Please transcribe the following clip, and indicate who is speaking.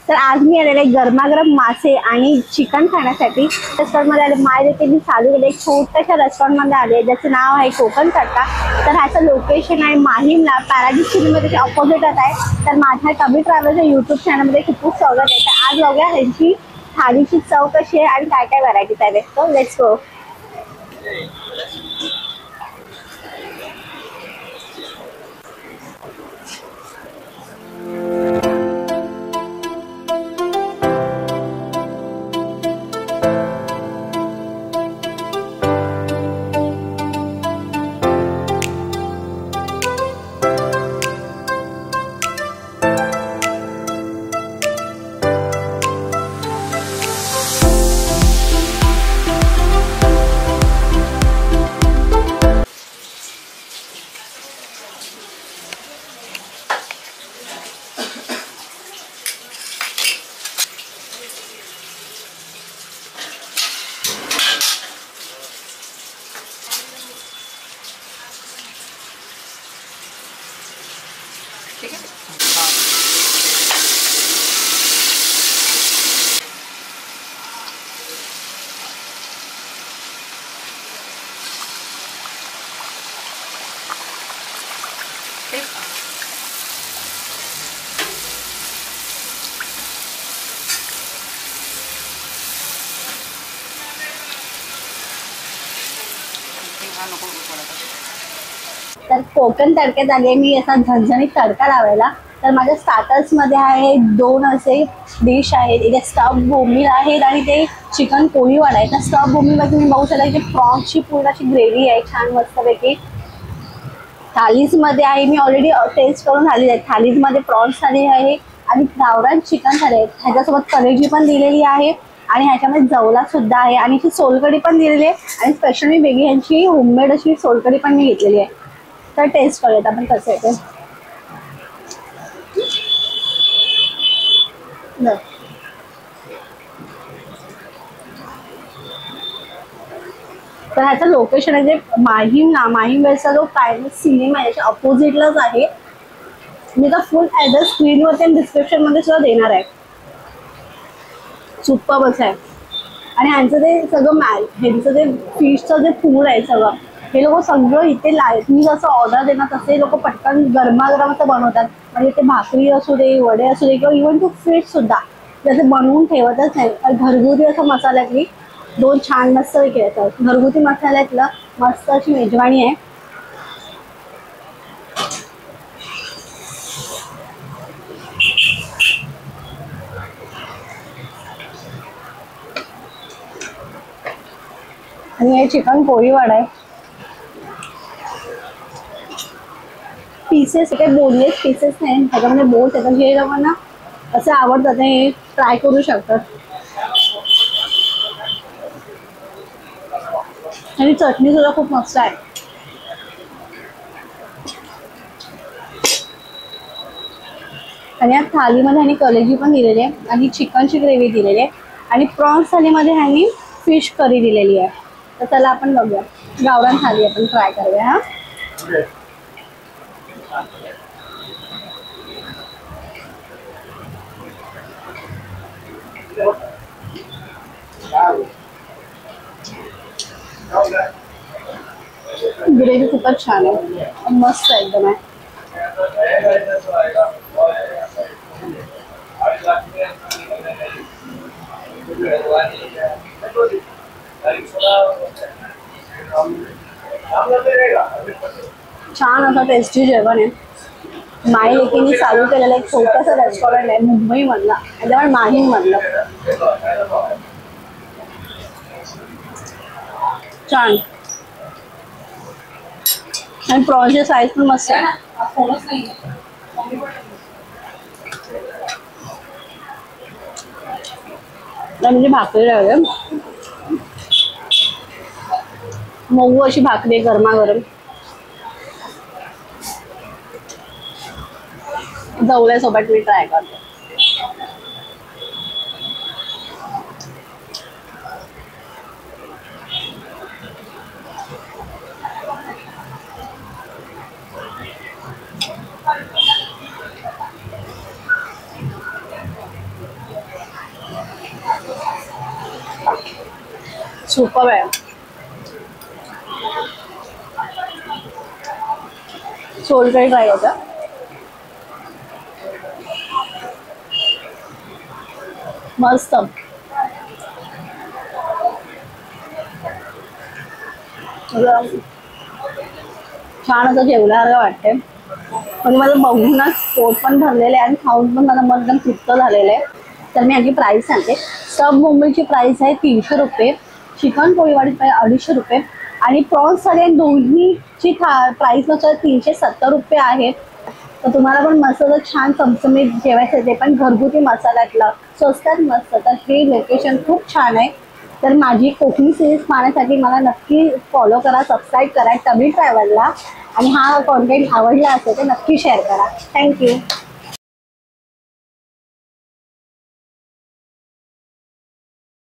Speaker 1: तर आज मी आलेले गरमागरम मासे आणि चिकन खाण्यासाठी रेस्टॉरंटमध्ये आले. माझ्या देखील मी चालू केले एक छोट्याशा रेस्टॉरंटमध्ये आले ज्याचं नाव आहे कोकण तडका. तर ह्याचं लोकेशन आहे माहीमला, पॅराडाईस सिटीमध्ये ऑपोजिटच आहे. तर माझ्या कबीर ट्रॅव्हलच्या यूट्यूब चॅनलमध्ये खूप खूप स्वागत आहे. तर आज बघूया ह्यांची थाळीची चव कशी आहे आणि काय काय व्हरायटीज आहेत. So let's go. तर कोकण तडक्यात आले मी असा झणझणीत तडका लावायला. तर माझ्या स्टार्टर्समध्ये आहे 2 असे डिश आहेत. इथे स्टफ बोंबील आहेत आणि ते चिकन पोळी वडा आहे. तर स्टफ बोंबीलमध्ये तुम्ही बघू शकता इथे प्रॉन्सची पूर्ण अशी ग्रेव्ही आहे छान मस्तपैकी. थालीजमध्ये आहे मी ऑलरेडी टेस्ट करून आलेली आहे. थालीजमध्ये प्रॉन्स थाली आहे आणि गावरान चिकन थाली आहे. ह्याच्यासोबत कलेजी पण दिलेली आहे आणि ह्याच्यामध्ये जवला सुद्धा आहे आणि ही सोलकढी पण दिलेली आहे. आणि स्पेशल मी वेगळी ह्यांची होममेड अशी सोलकढी पण मी घेतलेली आहे. तर टेस्ट करूयात आपण कसं आहे ते. तर ह्याचं लोकेशन आहे जे माहीम वेळचा जो प्रायव्हेट सिनेमा आहे त्याच्या अपोजिटलाच आहे. मी तर फुल ॲड्रेस स्क्रीनवरती आणि डिस्क्रिप्शनमध्ये सुद्धा देणार आहे. सुपर्बच आहे. आणि ह्यांचं ते सगळं ह्यांचं ते फिशचं जे फूड आहे सगळं हे लोक सगळं इथे मी जसं ऑर्डर देणार तसे लोक पटकन गरमागरम असं बनवतात. म्हणजे ते भाकरी असू दे, वडे असू दे किंवा इव्हन टू फिश सुद्धा जसं बनवून ठेवतच नाही. घरगुती असं मसाल्यातली 2 छान मस्त केलं. घरगुती मसाल्यातलं मस्त अशी मेजवानी आहे. आणि हे चिकन पोळी वडा आहे. पीसेस काही बोनलेस पीसेस नाही त्याच्यामध्ये बोट येतात. हे लोकांना असं आवडतात हे ट्राय करू शकतात. आणि चटणी सुद्धा खूप मस्त आहे. आणि या थालीमध्ये ह्यांनी कलेजी पण दिलेली आहे आणि चिकनची ग्रेव्ही दिलेली आहे आणि प्रॉन्स थालीमध्ये ह्यांनी फिश करी दिलेली आहे. तर त्याला आपण बघूया गावरान थाली आपण ट्राय करूया. हा ग्रेव्ही खूपच छान आहे. मस्त एकदम आहे. छान असं टेस्टी जेवण आहे. माई लेकीने चालू केलेलं एक छोटंसं रेस्टॉरंट आहे मुंबईमधला त्याच्यामुळे माहीममधलं. छान आणि प्रॉन्सची साईज पण मस्त आहे. म्हणजे भाकरी आहे मऊ अशी भाकरी गरमागरम. जवळ्यासोबत मी ट्राय करते. सुपर आहे. सोलकढी ट्राय होतं. मस्त. छान असं जेवल्यासारखं वाटते. म्हणजे माझं बघूनच पोट पण भरलेलं आहे आणि खाऊन पण माझं मन एकदम तृप्त झालेलं आहे. तर मी याची प्राईस सांगते. सब मुंबईची प्राईस आहे 300 रुपये, चिकन पोळीवाडीची प्राईस 250 रुपये आणि प्रॉन्स थाली दोन्हीची प्राईस नुसार 370 रुपये आहे. तर तुम्हाला पण मस्त छान चमचमीत जेवायचं ते पण घरगुती मसाल्यातलं स्वस्तात मस्त. तर हे लोकेशन खूप छान आहे. तर माझी कोकणी सिरीज पाहण्यासाठी मला नक्की फॉलो करा, सबस्क्राईब करा टबी ट्रॅव्हलला. आणि हा कॉन्टेंट आवडला असेल तर नक्की शेअर करा. थँक्यू.